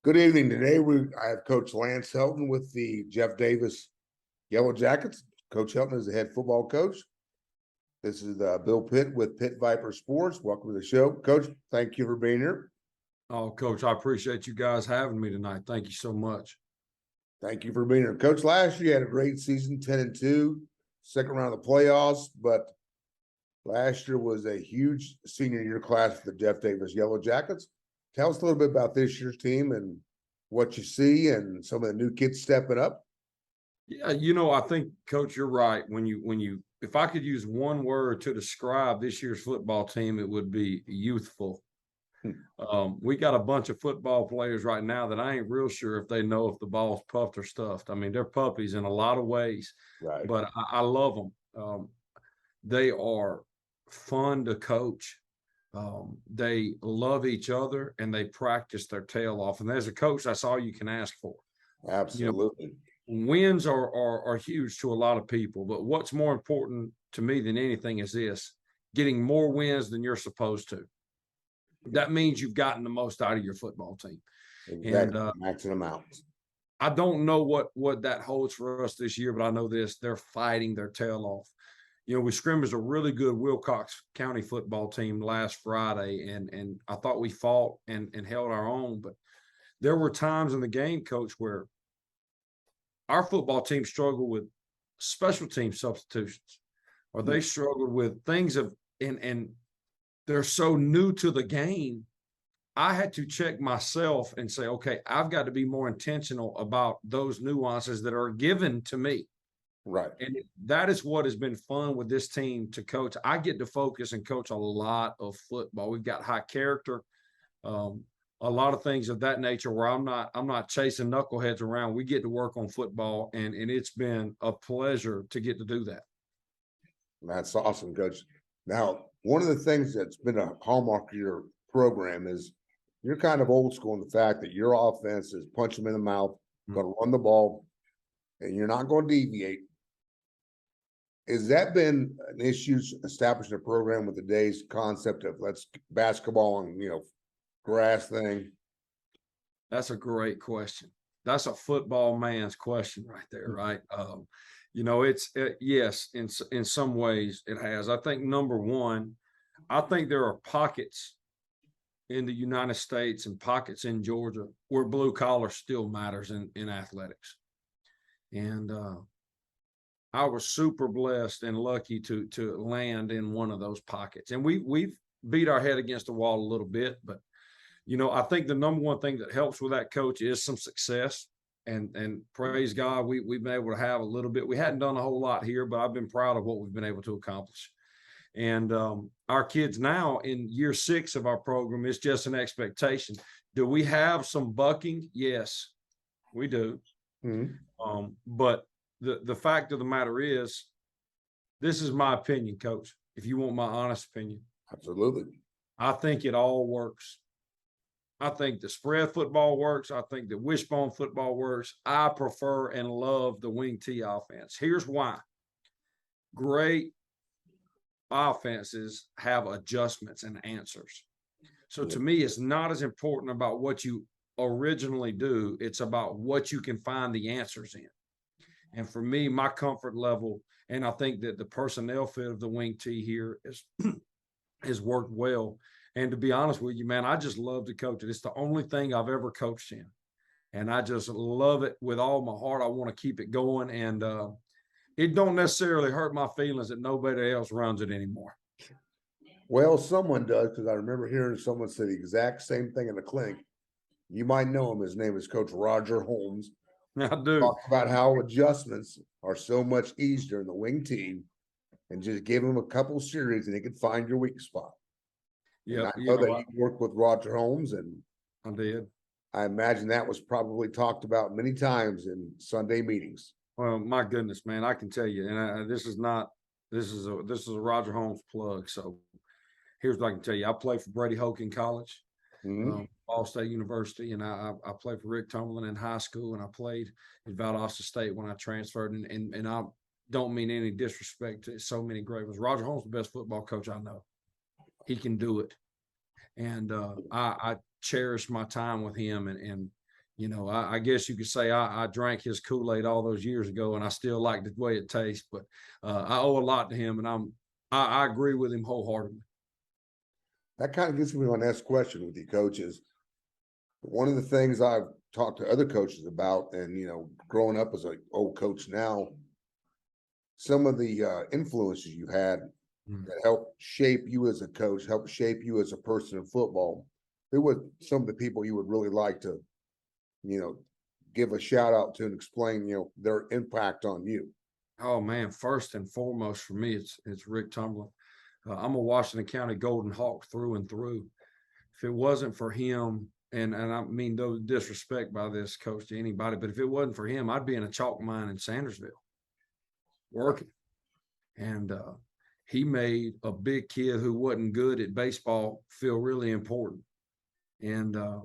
Good evening. Today I have Coach Lance Helton with the Jeff Davis Yellow Jackets. Coach Helton is the head football coach. This is Bill Pitt with Pitt Viper Sports. Welcome to the show. Coach, thank you for being here. Oh, Coach, I appreciate you guys having me tonight. Thank you so much. Thank you for being here. Coach, last year you had a great season, 10-2, second round of the playoffs, but last year was a huge senior year class for the Jeff Davis Yellow Jackets. Tell us a little bit about this year's team and what you see and some of the new kids stepping up. Yeah, I think, Coach, you're right. If I could use one word to describe this year's football team, it would be youthful. We got a bunch of football players right now that I ain't real sure if they know if the ball's puffed or stuffed. I mean, they're puppies in a lot of ways, Right. but I love them. They are fun to coach. They love each other and they practice their tail off. And as a coach, that's all you can ask for. Absolutely. Wins are huge to a lot of people, but what's more important to me than anything is this: getting more wins than you're supposed to. That means you've gotten the most out of your football team. Exactly. And Maxing them out. I don't know what that holds for us this year, but I know this: they're fighting their tail off. We scrimmaged a really good Wilcox County football team last Friday, and I thought we fought and held our own. But there were times in the game, Coach, where our football team struggled with special team substitutions, or they struggled with things and they're so new to the game. I had to check myself and say, okay, I've got to be more intentional about those nuances that are given to me. Right. And that is what has been fun with this team to coach. I get to focus and coach a lot of football. We've got high character, a lot of things of that nature where I'm not chasing knuckleheads around. We get to work on football, and it's been a pleasure to get to do that. That's awesome, Coach. Now, one of the things that's been a hallmark of your program is you're kind of old school in the fact that your offense is punch them in the mouth, going to run the ball, and you're not going to deviate. Has that been an issue establishing a program with today's concept of let's basketball and grass thing? That's a great question. That's a football man's question right there, right? Yes, in some ways it has. I think number one, I think there are pockets in the United States and pockets in Georgia where blue collar still matters in athletics. And I was super blessed and lucky to land in one of those pockets. And we've beat our head against the wall a little bit, but I think the number one thing that helps with that, Coach, is some success. And praise God, we've been able to have a little bit. We hadn't done a whole lot here, but I've been proud of what we've been able to accomplish. And our kids now in year 6 of our program, it's just an expectation. Do we have some bucking? Yes, we do. Mm-hmm. But the fact of the matter is, this is my opinion, Coach, if you want my honest opinion. Absolutely. I think it all works. I think the spread football works. I think the wishbone football works. I prefer and love the wing T offense. Here's why. Great offenses have adjustments and answers. So to me, it's not as important about what you originally do. It's about what you can find the answers in. And for me, my comfort level, and I think that the personnel fit of the wing T here has worked well. And to be honest with you, man, I just love to coach it. It's the only thing I've ever coached in. And I just love it with all my heart. I want to keep it going. And it don't necessarily hurt my feelings that nobody else runs it anymore. Well, someone does, because I remember hearing someone say the exact same thing in the clinic. You might know him. His name is Coach Roger Holmes. I do. Talk about how adjustments are so much easier in the wing team, and just give him a couple series and he can find your weak spot. Yeah, I know that you worked with Roger Holmes, and I did. I imagine that was probably talked about many times in Sunday meetings. Well, my goodness, man, I can tell you, and this is a Roger Holmes plug. So here's what I can tell you: I played for Brady Hoke in college, Ball State University, and I played for Rick Tomlin in high school, and I played at Valdosta State when I transferred. And I don't mean any disrespect to so many great ones. Roger Holmes is the best football coach I know. He can do it. And I cherish my time with him. And I guess you could say I drank his Kool-Aid all those years ago, and I still like the way it tastes. But I owe a lot to him, and I agree with him wholeheartedly. That kind of gets me to my next question with you, coaches. One of the things I've talked to other coaches about, and growing up as an old coach now, some of the influences you had that helped shape you as a coach, helped shape you as a person in football. Who were some of the people you would really like to, give a shout out to and explain, their impact on you? Oh man, first and foremost for me, it's Rick Tumblin. I'm a Washington County Golden Hawk through and through. If it wasn't for him, and I mean no disrespect by this coach to anybody, but if it wasn't for him, I'd be in a chalk mine in Sandersville working. And he made a big kid who wasn't good at baseball feel really important. And I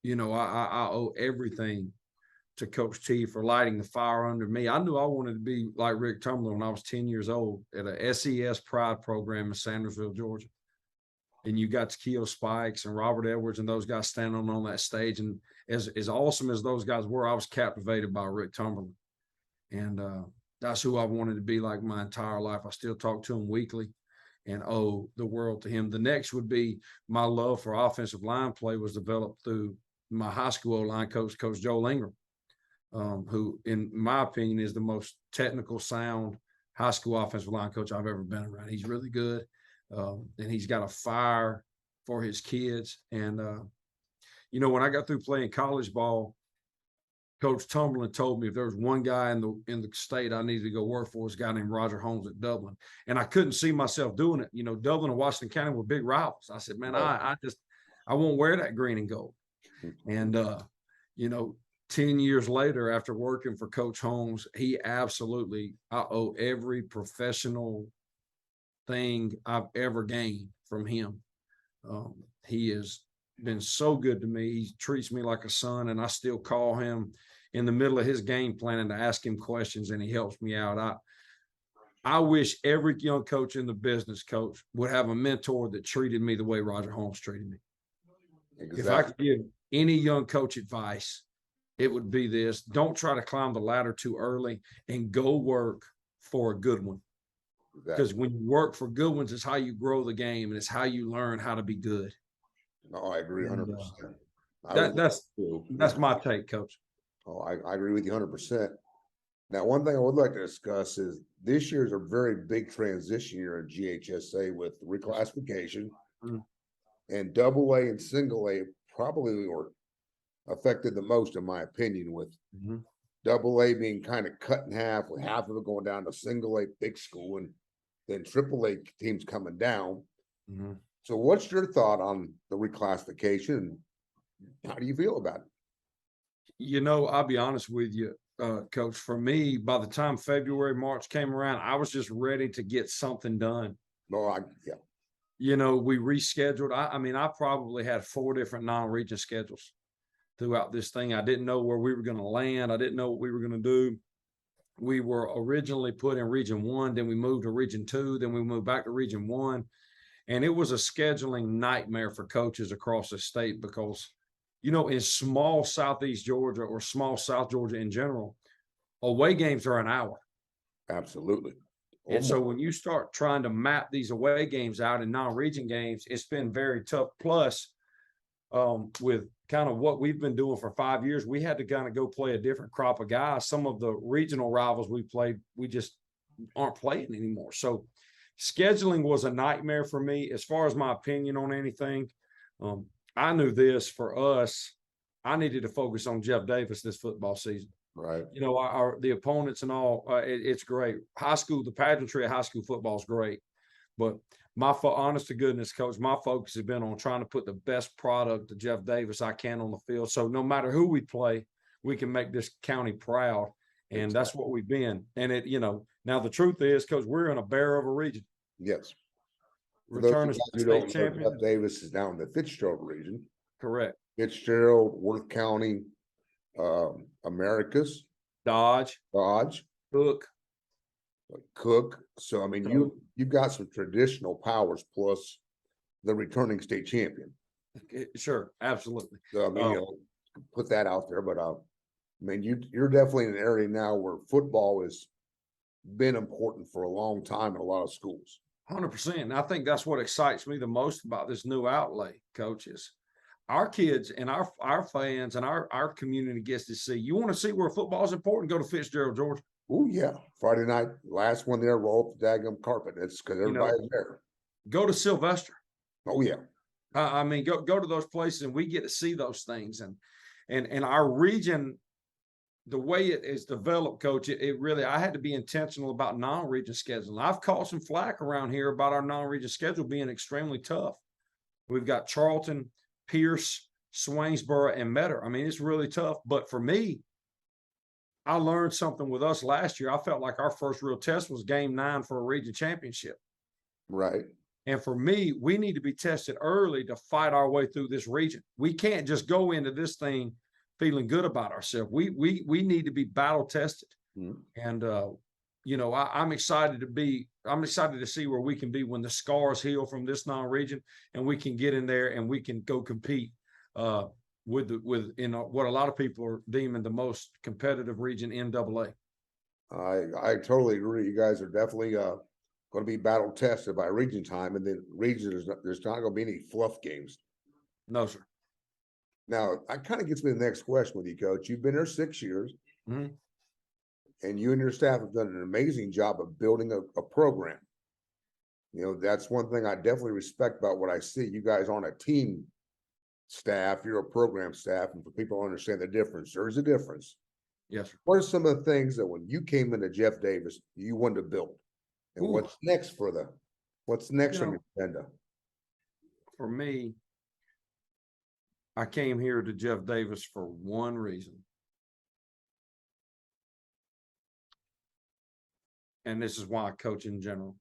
owe everything to Coach T for lighting the fire under me. I knew I wanted to be like Rick Tumblin when I was 10 years old at a SES Pride program in Sandersville, Georgia. And you got Keo Spikes and Robert Edwards and those guys standing on that stage. And as awesome as those guys were, I was captivated by Rick Tumblin. And that's who I wanted to be like my entire life. I still talk to him weekly and owe the world to him. The next would be my love for offensive line play was developed through my high school O-line coach, Coach Joel Ingram. Who, in my opinion, is the most technical, sound high school offensive line coach I've ever been around. He's really good, and he's got a fire for his kids. And when I got through playing college ball, Coach Tumblin told me if there was one guy in the state I needed to go work for, was a guy named Roger Holmes at Dublin, and I couldn't see myself doing it. Dublin and Washington County were big rivals. I said, man, I won't wear that green and gold. And 10 years later, after working for Coach Holmes, I owe every professional thing I've ever gained from him. He has been so good to me. He treats me like a son, and I still call him in the middle of his game planning to ask him questions, and he helps me out. I wish every young coach in the business, coach, would have a mentor that treated me the way Roger Holmes treated me. Exactly. If I could give any young coach advice, it would be this: don't try to climb the ladder too early and go work for a good one. Because when you work for good ones, it's how you grow the game and it's how you learn how to be good. No, I agree 100%. That's my take, Coach. Oh, I agree with you 100%. Now, one thing I would like to discuss is this year is a very big transition year in GHSA with reclassification, and AA and single A probably were affected the most, in my opinion, with AA being kind of cut in half, with half of it going down to single A big school, and then AAA teams coming down. So what's your thought on the reclassification? How do you feel about it? I'll be honest with you, Coach. For me, by the time February, March came around, I was just ready to get something done. Yeah. We rescheduled. I probably had 4 different non-region schedules throughout this thing. I didn't know where we were going to land. I didn't know what we were going to do. We were originally put in Region 1, then we moved to Region 2, then we moved back to Region 1. And it was a scheduling nightmare for coaches across the state because, in small Southeast Georgia or small South Georgia in general, away games are an hour. Absolutely. And so when you start trying to map these away games out in non-region games, it's been very tough. Plus, with kind of what we've been doing for 5 years, we had to kind of go play a different crop of guys. Some of the regional rivals we played, we just aren't playing anymore. So scheduling was a nightmare for me. As far as my opinion on anything, I knew this for us, I needed to focus on Jeff Davis this football season. Right. The opponents and all, it's great. High school, the pageantry of high school football is great. But honest to goodness, Coach, my focus has been on trying to put the best product to Jeff Davis I can on the field. So no matter who we play, we can make this county proud. And that's what we've been. And now the truth is, Coach, we're in a bear of a region. Yes. Return state champion. Jeff Davis is down in the Fitzgerald region. Correct. Fitzgerald, Worth County, Americus, Dodge, Cook. So you've got some traditional powers plus the returning state champion. Sure, absolutely. So put that out there, but I mean, you're definitely in an area now where football has been important for a long time in a lot of schools. 100%. And I think that's what excites me the most about this new outlay, coaches. Our kids and our fans and our community gets to see. You want to see where football is important? Go to Fitzgerald, Georgia. Oh yeah, Friday night, last one there, roll up the daggum carpet. It's because everybody's there. Go to Sylvester. Oh yeah. I mean, go to those places and we get to see those things. And our region, the way it is developed, Coach, it really, I had to be intentional about non-region scheduling. I've caught some flack around here about our non-region schedule being extremely tough. We've got Charlton, Pierce, Swainsboro, and Metter. I mean, it's really tough. But for me, I learned something with us last year. I felt like our first real test was game 9 for a region championship. Right. And for me, we need to be tested early to fight our way through this region. We can't just go into this thing feeling good about ourselves. We need to be battle tested. Mm-hmm. And I'm excited to see where we can be when the scars heal from this non-region and we can get in there and we can go compete with what a lot of people are deeming the most competitive region, NAA. I totally agree. You guys are definitely going to be battle tested by region time, and then region there's not going to be any fluff games. No, sir. Now, that kind of gets me to the next question with you, Coach. You've been there 6 years, Mm-hmm. and you and your staff have done an amazing job of building a program. That's one thing I definitely respect about what I see. You guys aren't a team staff, you're a program staff, and for people to understand the difference, there's a difference. Yes, sir. What are some of the things that when you came into Jeff Davis, you wanted to build? And what's next on your agenda? For me, I came here to Jeff Davis for one reason. And this is why I coach in general.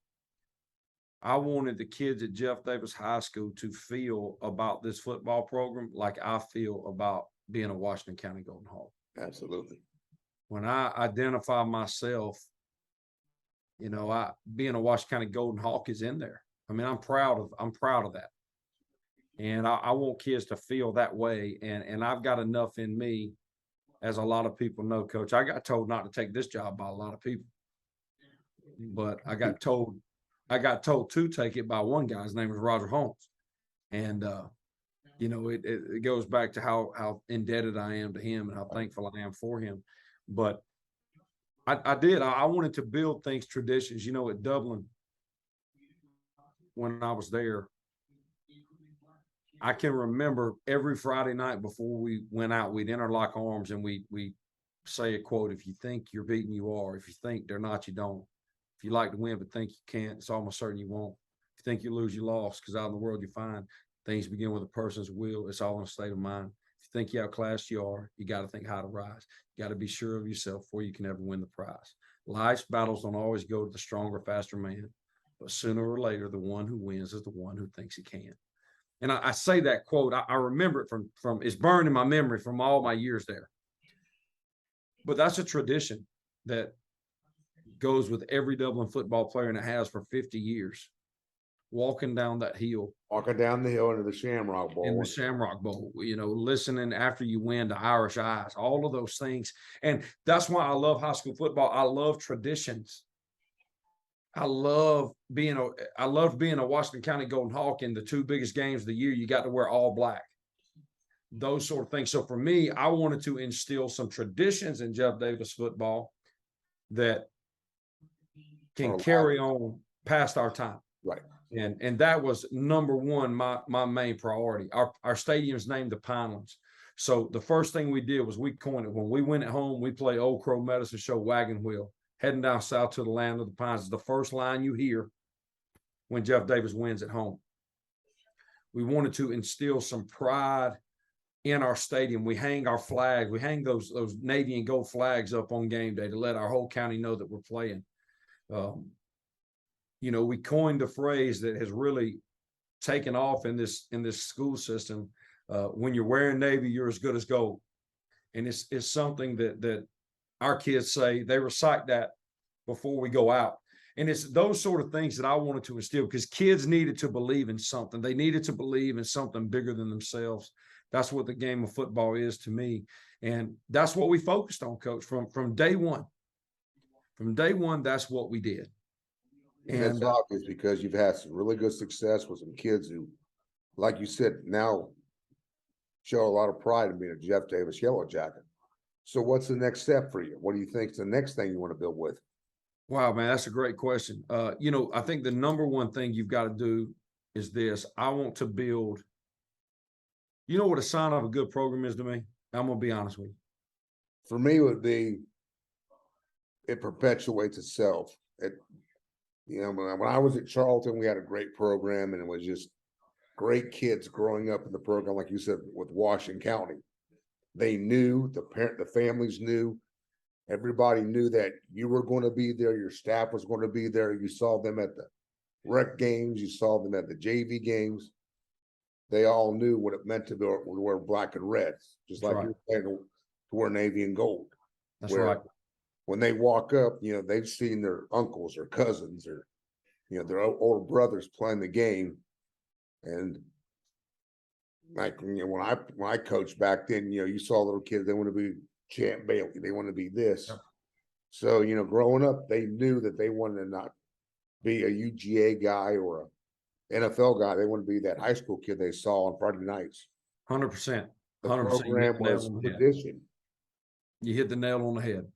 I wanted the kids at Jeff Davis High School to feel about this football program like I feel about being a Washington County Golden Hawk. Absolutely. When I identify myself, being a Washington County Golden Hawk is in there. I mean, I'm proud of that. And I want kids to feel that way. And I've got enough in me, as a lot of people know, Coach. I got told not to take this job by a lot of people. But I got told to take it by one guy. His name was Roger Holmes. And it goes back to how indebted I am to him and how thankful I am for him. But I wanted to build things, traditions. At Dublin, when I was there, I can remember every Friday night before we went out, we'd interlock arms and we say a quote: if you think you're beaten, you are. If you think they're not, you don't. If you like to win but think you can't, it's almost certain you won't. If you think you lose, you lost, because out in the world you find things begin with a person's will. It's all in a state of mind. If you think you outclassed, you are. You got to think how to rise. You got to be sure of yourself before you can ever win the prize. Life's battles don't always go to the stronger, faster man, but sooner or later, the one who wins is the one who thinks he can. And I say that quote, I remember it from it's burned in my memory from all my years there. But that's a tradition that goes with every Dublin football player, and it has for 50 years. Walking down that hill. Walking down the hill into the Shamrock Bowl. In the Shamrock Bowl, listening after you win to Irish Eyes, all of those things. And that's why I love high school football. I love traditions. I love being a Washington County Golden Hawk. In the 2 biggest games of the year, you got to wear all black. Those sort of things. So for me, I wanted to instill some traditions in Jeff Davis football that can carry on past our time. Right. And that was number one, my main priority. Our stadium's named the Pinelands. So the first thing we did was we coined it. When we went at home, we play Old Crow Medicine Show Wagon Wheel. Heading down south to the land of the pines is the first line you hear when Jeff Davis wins at home. We wanted to instill some pride in our stadium. We hang our flags. We hang those navy and gold flags up on game day to let our whole county know that we're playing. We coined a phrase that has really taken off in this school system. When you're wearing navy, you're as good as gold. And it's something that our kids say, they recite that before we go out. And it's those sort of things that I wanted to instill, because kids needed to believe in something. They needed to believe in something bigger than themselves. That's what the game of football is to me. And that's what we focused on, Coach, from day one. From day one, that's what we did. And it's obvious because you've had some really good success with some kids who, like you said, now show a lot of pride in being a Jeff Davis Yellow Jacket. So what's the next step for you? What do you think is the next thing you want to build with? Wow, man, that's a great question. I think the number one thing you've got to do is this. I want to build, you know what a sign of a good program is to me? I'm going to be honest with you. For me, it would be it perpetuates itself. When I was at Charlton, we had a great program, and it was just great kids growing up in the program, like you said, with Washington County. They knew, the families knew, everybody knew that you were going to be there, your staff was going to be there. You saw them at the rec games, you saw them at the JV games. They all knew what it meant to wear black and red, just like you're saying, to wear navy and gold. That's right. When they walk up, they've seen their uncles or cousins or, their older brothers playing the game. And like, when I coached back then, you saw little kids, they want to be Champ Bailey, they want to be this. Yep. So, growing up, they knew that they wanted to not be a UGA guy or a NFL guy. They want to be that high school kid they saw on Friday nights. 100%. The program was tradition. You hit the nail on the head.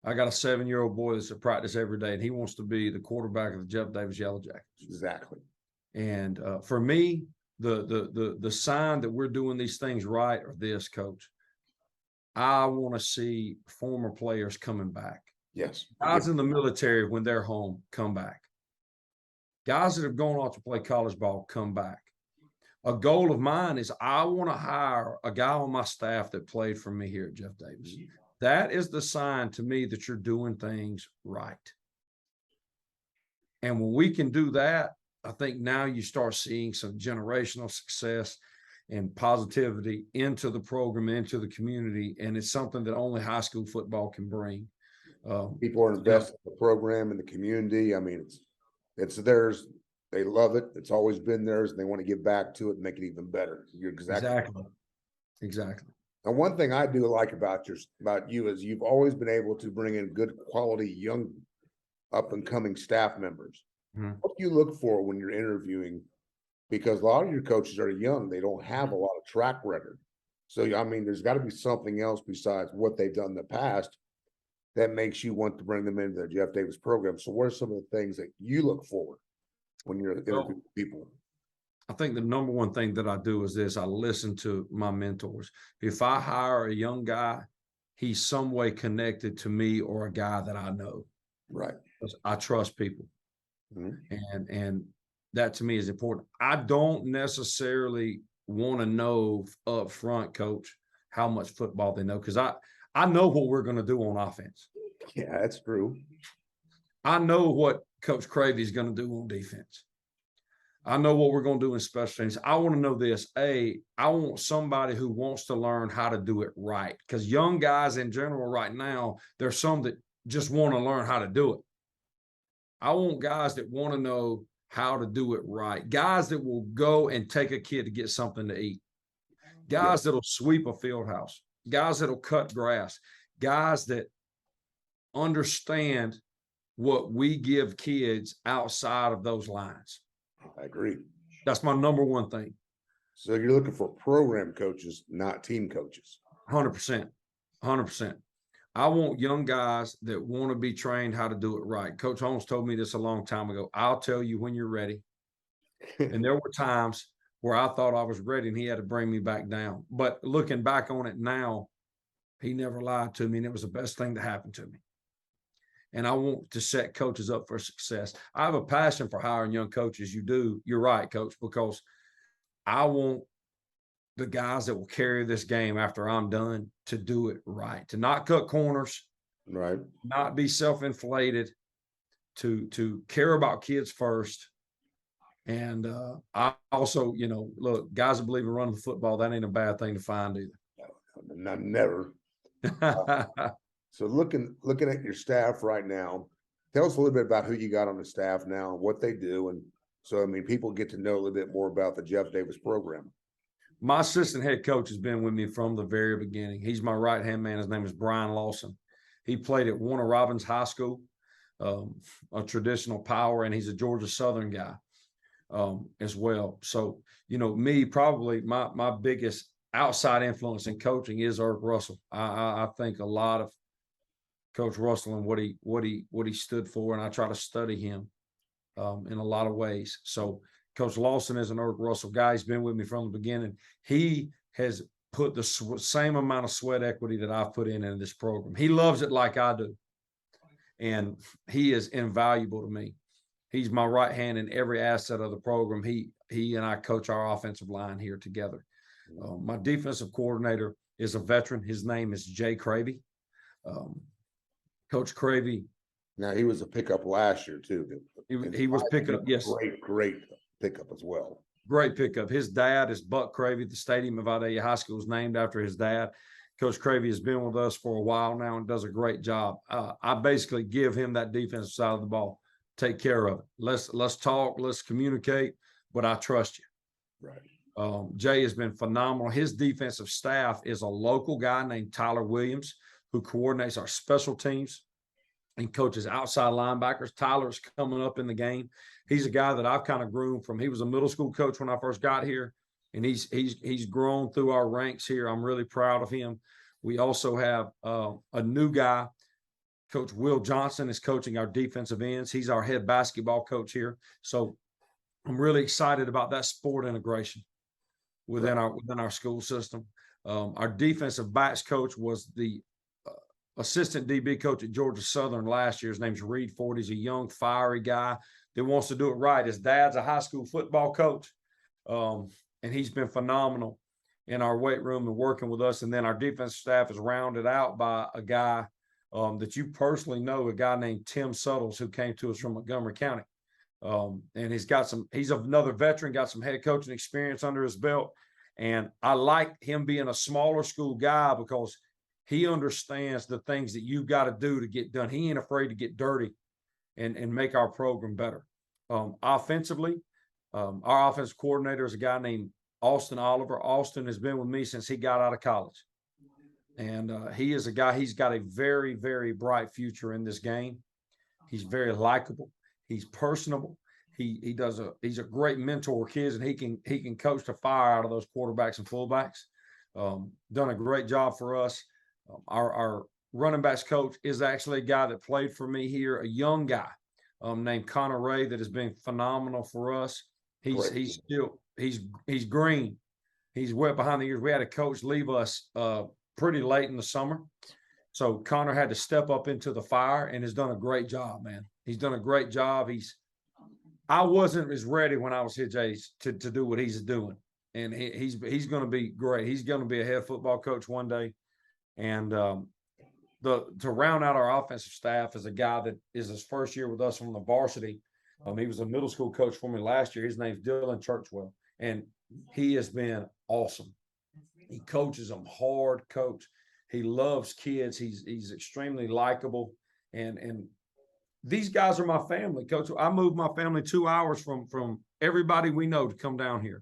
I got a 7-year-old boy that's at practice every day, and he wants to be the quarterback of the Jeff Davis Yellow Jackets. Exactly. And for me, the sign that we're doing these things right are this, Coach. I want to see former players coming back. Yes. Guys in the military, when they're home, come back. Guys that have gone off to play college ball, come back. A goal of mine is I want to hire a guy on my staff that played for me here at Jeff Davis. That is the sign to me that you're doing things right. And when we can do that, I think now you start seeing some generational success and positivity into the program, into the community. And it's something that only high school football can bring. People are invested in the program and the community. I mean, it's theirs. They love it. It's always been theirs, and they want to give back to it and make it even better. You're exactly. And one thing I do like about you is you've always been able to bring in good quality young up and coming staff members. Mm-hmm. What do you look for when you're interviewing? Because a lot of your coaches are young. They don't have a lot of track record. So, I mean, there's got to be something else besides what they've done in the past that makes you want to bring them into the Jeff Davis program. So what are some of the things that you look for when you're interviewing people? I think the number one thing that I do is this. I listen to my mentors. If I hire a young guy, he's some way connected to me or a guy that I know. Right. I trust people. Mm-hmm. And that to me is important. I don't necessarily want to know up front, Coach, how much football they know, because I know what we're going to do on offense. Yeah, that's true. I know what Coach Cravey is going to do on defense. I know what we're going to do in special teams. I want to know this. I want somebody who wants to learn how to do it right, because young guys in general right now, there's some that just want to learn how to do it. I want guys that want to know how to do it right. Guys that will go and take a kid to get something to eat. Guys that'll sweep a field house. Guys that'll cut grass. Guys that understand what we give kids outside of those lines. I agree. That's my number one thing. So you're looking for program coaches, not team coaches. 100%. 100%. I want young guys that want to be trained how to do it right. Coach Holmes told me this a long time ago. I'll tell you when you're ready. And there were times where I thought I was ready and he had to bring me back down. But looking back on it now, he never lied to me, and it was the best thing that happened to me. And I want to set coaches up for success. I have a passion for hiring young coaches. You do. You're right, Coach, because I want the guys that will carry this game after I'm done to do it right, to not cut corners, right, not be self-inflated, to care about kids first. And I also, look, guys that believe in running the football, that ain't a bad thing to find either. No, never. So looking at your staff right now, tell us a little bit about who you got on the staff now, what they do. And so, I mean, people get to know a little bit more about the Jeff Davis program. My assistant head coach has been with me from the very beginning. He's my right-hand man. His name is Brian Lawson. He played at Warner Robins High School, a traditional power, and he's a Georgia Southern guy as well. So, me, probably my biggest outside influence in coaching is Irk Russell. I think a lot of Coach Russell and what he stood for, and I try to study him in a lot of ways. So Coach Lawson is an Irk Russell guy. He's been with me from the beginning. He has put the same amount of sweat equity that I've put in this program. He loves it like I do, and he is invaluable to me. He's my right hand in every asset of the program. He and I coach our offensive line here together. My defensive coordinator is a veteran. His name is Jay Cravey. Coach Cravey. Now, he was a pickup last year too. He was pickup, yes. Great pickup as well. Great pickup. His dad is Buck Cravey. The stadium of Vidalia High School is named after his dad. Coach Cravey has been with us for a while now and does a great job. I basically give him that defensive side of the ball. Take care of it. Let's talk. Let's communicate. But I trust you. Right. Jay has been phenomenal. His defensive staff is a local guy named Tyler Williams, who coordinates our special teams and coaches outside linebackers. Tyler's coming up in the game. He's a guy that I've kind of groomed from. He was a middle school coach when I first got here, and he's grown through our ranks here. I'm really proud of him. We also have a new guy. Coach Will Johnson is coaching our defensive ends. He's our head basketball coach here. So I'm really excited about that sport integration within our school system. Our defensive backs coach was the assistant DB coach at Georgia Southern last year. His name's Reed Ford. He's a young, fiery guy that wants to do it right. His dad's a high school football coach, and he's been phenomenal in our weight room and working with us. And then our defensive staff is rounded out by a guy that you personally know, a guy named Tim Suttles, who came to us from Montgomery County. And he's another veteran, got some head coaching experience under his belt. And I like him being a smaller school guy because he understands the things that you've got to do to get done. He ain't afraid to get dirty and make our program better. Offensively, our offensive coordinator is a guy named Austin Oliver. Austin has been with me since he got out of college. And he is a guy, he's got a very, very bright future in this game. He's very likable. He's personable. He's a great mentor with kids, and he can coach the fire out of those quarterbacks and fullbacks. Done a great job for us. Our running backs coach is actually a guy that played for me here, a young guy named Connor Ray that has been phenomenal for us. He's green. He's wet behind the ears. We had a coach leave us pretty late in the summer. So Connor had to step up into the fire and has done a great job, man. He's done a great job. I wasn't as ready when I was his age to do what he's doing. And he's going to be great. He's going to be a head football coach one day. And to round out our offensive staff is a guy that is his first year with us from the varsity. He was a middle school coach for me last year. His name's Dylan Churchwell, and he has been awesome. He coaches them hard, coach. He loves kids. He's extremely likable, and these guys are my family, coach. I moved my family 2 hours from everybody we know to come down here,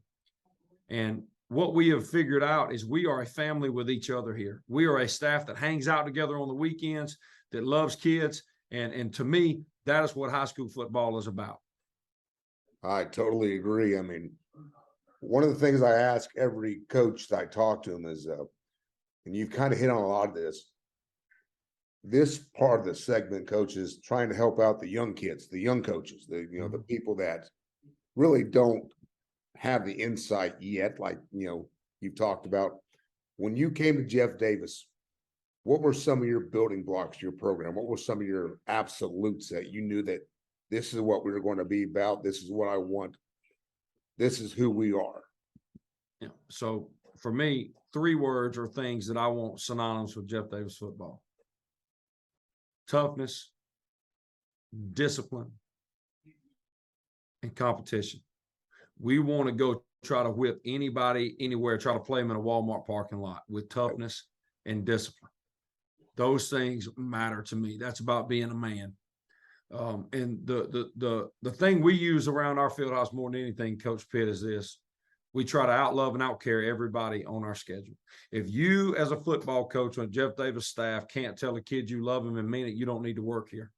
and what we have figured out is we are a family with each other here. We are a staff that hangs out together on the weekends, that loves kids. And to me, that is what high school football is about. I totally agree. I mean, one of the things I ask every coach that I talk to him is, and you've kind of hit on a lot of this part of the segment, coach, is trying to help out the young kids, the young coaches, the people that really don't have the insight yet, like you've talked about. When you came to Jeff Davis, what were some of your building blocks to your program? What were some of your absolutes that you knew that this is what we were going to be about? This is what I want. This is who we are. Yeah. So for me, 3 words are things that I want synonymous with Jeff Davis football: toughness, discipline, and competition. We want to go try to whip anybody, anywhere, try to play them in a Walmart parking lot with toughness and discipline. Those things matter to me. That's about being a man. And the thing we use around our field house more than anything, Coach Pitt, is this: We try to outlove and outcare everybody on our schedule. If you, as a football coach on Jeff Davis' staff, can't tell a kid you love him and mean it, you don't need to work here.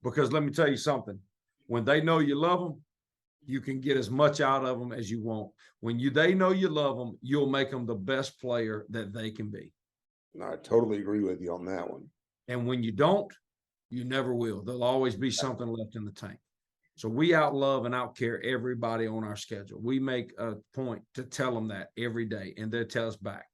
Because let me tell you something. When they know you love them, you can get as much out of them as you want. When they know you love them, you'll make them the best player that they can be. I totally agree with you on that one. And when you don't, you never will. There'll always be something left in the tank. So we outlove and outcare everybody on our schedule. We make a point to tell them that every day, and they'll tell us back.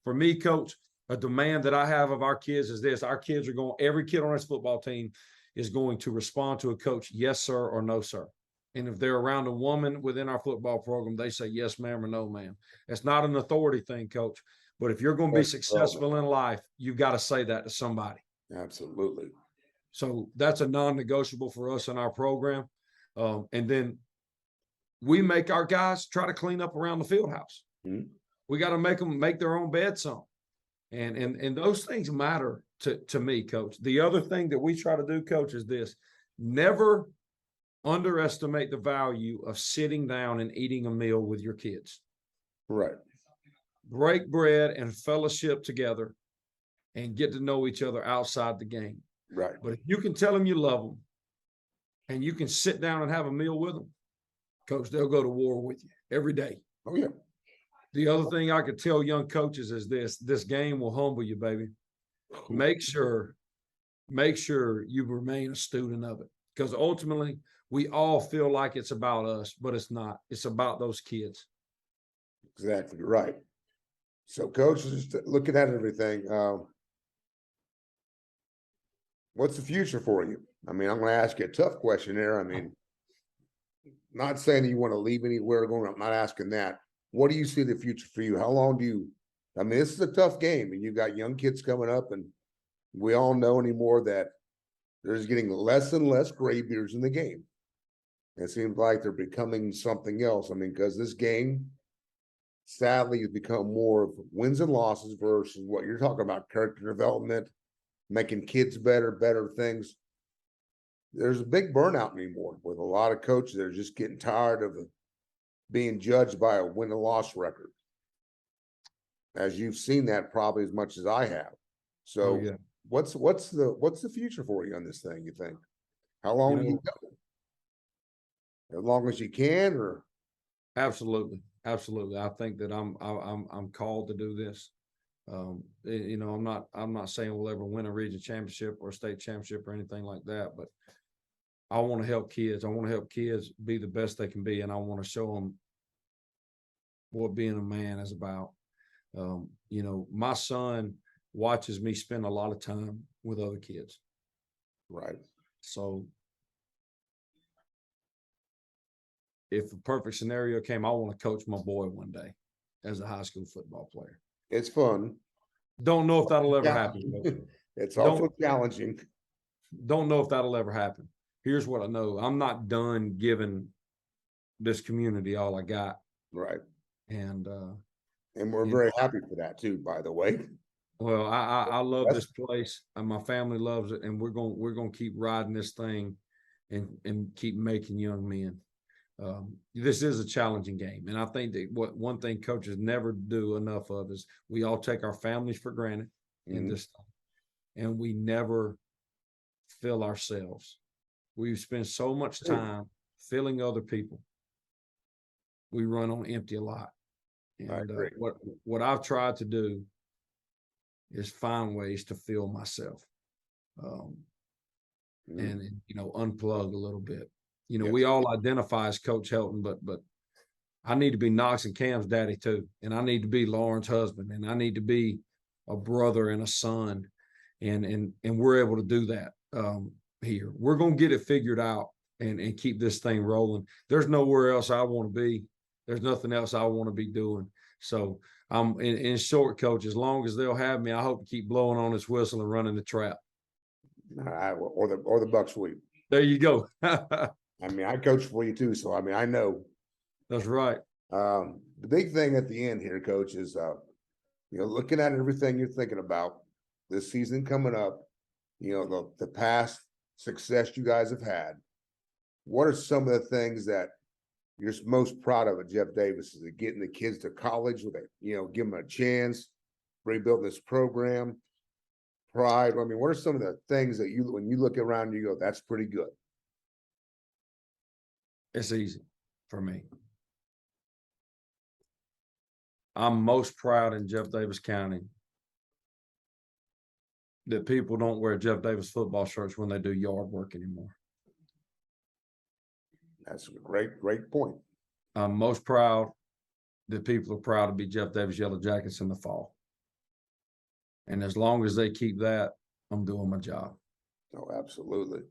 For me, Coach, a demand that I have of our kids is this. Our kids are going, every kid on this football team is going to respond to a coach, yes, sir, or no, sir. And if they're around a woman within our football program, they say yes, ma'am, or no, ma'am. It's not an authority thing, Coach. But if you're going to be successful in life, you've got to say that to somebody. Absolutely. So that's a non-negotiable for us in our program. And then we make our guys try to clean up around the field house. Mm-hmm. We got to make them make their own bed some. And those things matter to me, Coach. The other thing that we try to do, Coach, is this. Never underestimate the value of sitting down and eating a meal with your kids. Right. Break bread and fellowship together and get to know each other outside the game. Right. But if you can tell them you love them and you can sit down and have a meal with them, Coach, they'll go to war with you every day. Oh, yeah. The other thing I could tell young coaches is this game will humble you, baby. Make sure you remain a student of it, because ultimately we all feel like it's about us, but it's not. It's about those kids. Exactly right. So, Coach, just looking at everything, what's the future for you? I mean, I'm going to ask you a tough question there. I mean, not saying that you want to leave anywhere going. I'm not asking that. What do you see the future for you? How long do you? I mean, this is a tough game, and you got young kids coming up, and we all know anymore that there's getting less and less graybeards in the game. It seems like they're becoming something else. I mean, because this game, sadly, has become more of wins and losses versus what you're talking about, character development, making kids better things. There's a big burnout anymore with a lot of coaches that are just getting tired of being judged by a win and loss record. As you've seen that probably as much as I have. So yeah. what's the future for you on this thing, you think? How long do you go? As long as you can, or? Absolutely. I think that I'm called to do this. You know, I'm not saying we'll ever win a region championship or a state championship or anything like that, but I want to help kids. I want to help kids be the best they can be, and I want to show them what being a man is about. You know, my son watches me spend a lot of time with other kids. Right. So if a perfect scenario came, I want to coach my boy one day as a high school football player. It's fun. Don't know if that'll ever happen. It's also challenging. Don't know if that'll ever happen. Here's what I know. I'm not done giving this community all I got. Right. And we're very happy for that too, by the way. Well, I love this place, and my family loves it, and we're gonna keep riding this thing and keep making young men. This is a challenging game, and I think that one thing coaches never do enough of is we all take our families for granted in this thing, and we never fill ourselves. We spend so much time filling other people. We run on empty a lot. And what I've tried to do is find ways to fill myself, and you know, unplug a little bit. You know, we all identify as Coach Helton, but I need to be Knox and Cam's daddy too, and I need to be Lauren's husband, and I need to be a brother and a son, and we're able to do that here. We're gonna get it figured out and keep this thing rolling. There's nowhere else I want to be. There's nothing else I want to be doing. So I'm in short, Coach, as long as they'll have me, I hope to keep blowing on this whistle and running the trap. Or the buck sweep. There you go. I mean, I coach for you too, so I mean, I know. That's right. The big thing at the end here, Coach, is you know, looking at everything you're thinking about this season coming up, you know, the past success you guys have had. What are some of the things that you're most proud of at Jeff Davis? Is it getting the kids to college with it, give them a chance, rebuilding this program, pride? I mean, what are some of the things that when you look around, you go, that's pretty good? It's easy for me. I'm most proud in Jeff Davis County that people don't wear Jeff Davis football shirts when they do yard work anymore. That's a great point. I'm most proud that people are proud to be Jeff Davis Yellow Jackets in the fall. And as long as they keep that, I'm doing my job. Oh, absolutely.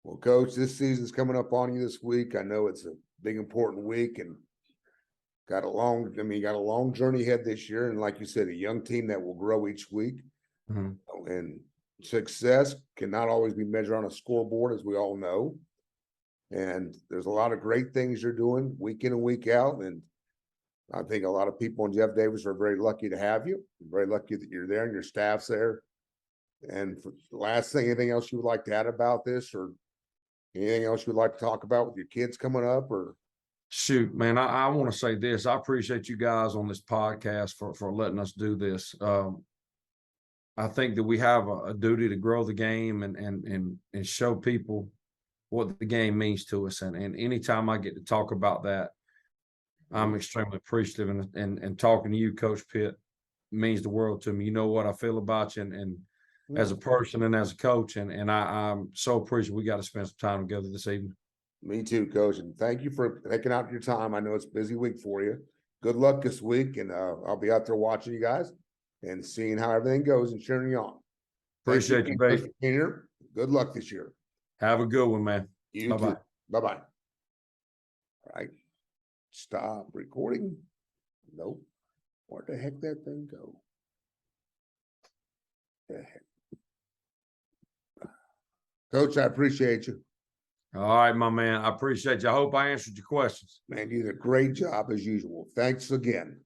Well, Coach, this season's coming up on you this week. I know it's a big, important week, and you got a long journey ahead this year. And like you said, a young team that will grow each week. Mm-hmm. And success cannot always be measured on a scoreboard, as we all know. And there's a lot of great things you're doing week in and week out. And I think a lot of people in Jeff Davis are very lucky to have you. Very lucky that you're there and your staff's there. And for the last thing, anything else you would like to add about this, or anything else you'd like to talk about with your kids coming up? Or shoot, man, I want to say this. I appreciate you guys on this podcast for letting us do this. I think that we have a duty to grow the game and show people what the game means to us. And anytime I get to talk about that, I'm extremely appreciative. And talking to you, Coach Pitt, means the world to me. You know what I feel about you and as a person and as a coach. And I'm so appreciative we got to spend some time together this evening. Me too, Coach. And thank you for taking out your time. I know it's a busy week for you. Good luck this week. And I'll be out there watching you guys and seeing how everything goes and cheering you on. Appreciate you, baby. Good luck this year. Have a good one, man. You too. Bye-bye. All right. Stop recording. Nope. Where the heck that thing go? The heck? Coach, I appreciate you. All right, my man. I appreciate you. I hope I answered your questions. Man, you did a great job as usual. Thanks again.